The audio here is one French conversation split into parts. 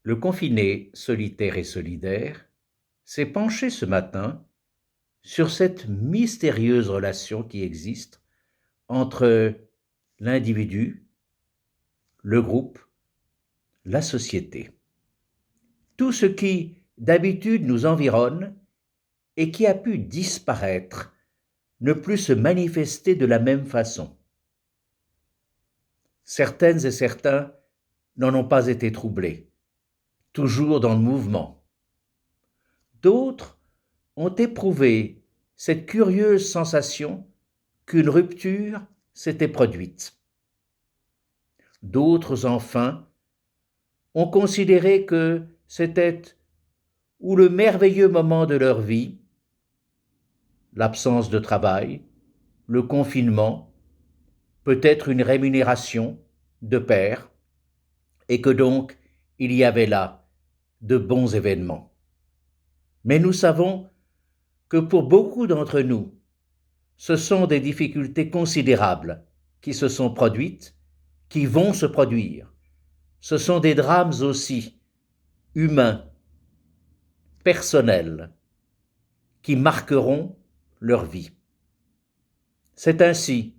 Le confiné, solitaire et solidaire, s'est penché ce matin sur cette mystérieuse relation qui existe entre l'individu, le groupe, la société. Tout ce qui, d'habitude, nous environne et qui a pu disparaître, ne plus se manifester de la même façon. Certaines et certains n'en ont pas été troublés, toujours dans le mouvement. D'autres ont éprouvé cette curieuse sensation qu'une rupture s'était produite. D'autres, enfin, ont considéré que c'était ou le merveilleux moment de leur vie, l'absence de travail, le confinement, peut-être une rémunération de pair, et que donc il y avait là de bons événements. Mais nous savons que pour beaucoup d'entre nous, ce sont des difficultés considérables qui se sont produites, qui vont se produire. Ce sont des drames aussi humains, personnels, qui marqueront leur vie. C'est ainsi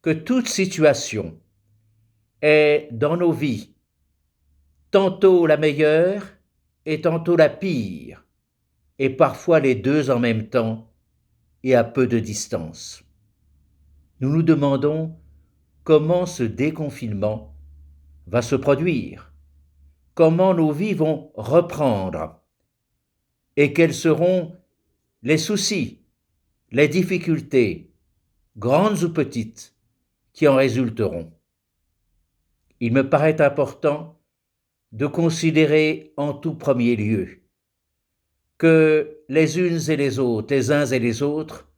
que toute situation est dans nos vies tantôt la meilleure et tantôt la pire, et parfois les deux en même temps et à peu de distance. Nous nous demandons comment ce déconfinement va se produire, comment nos vies vont reprendre et quels seront les soucis, les difficultés, grandes ou petites, qui en résulteront. Il me paraît important de considérer en tout premier lieu que les unes et les autres, les uns et les autres,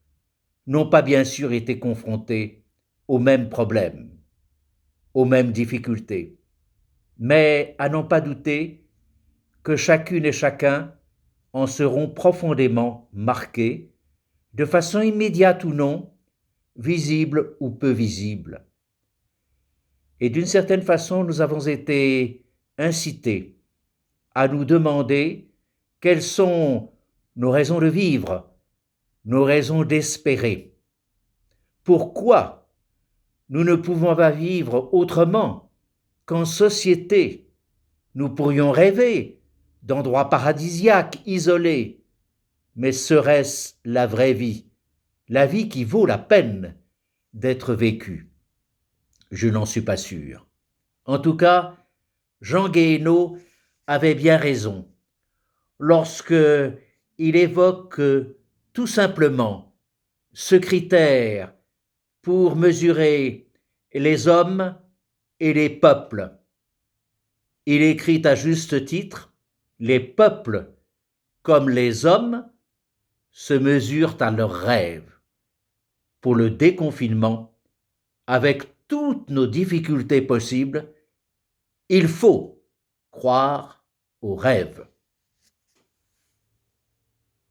n'ont pas bien sûr été confrontés aux mêmes problèmes, aux mêmes difficultés, mais à n'en pas douter que chacune et chacun en seront profondément marqués, de façon immédiate ou non, visible ou peu visible. Et d'une certaine façon, nous avons été incités à nous demander quelles sont nos raisons de vivre, nos raisons d'espérer. Pourquoi nous ne pouvons pas vivre autrement qu'en société? Nous pourrions rêver d'endroits paradisiaques, isolés, mais serait-ce la vraie vie, la vie qui vaut la peine d'être vécue? Je n'en suis pas sûr. En tout cas, Jean Guéhenno avait bien raison lorsque il évoque tout simplement ce critère pour mesurer les hommes et les peuples. Il écrit à juste titre: les peuples comme les hommes se mesurent à leurs rêves. Pour le déconfinement, avec toutes nos difficultés possibles, il faut croire aux rêves.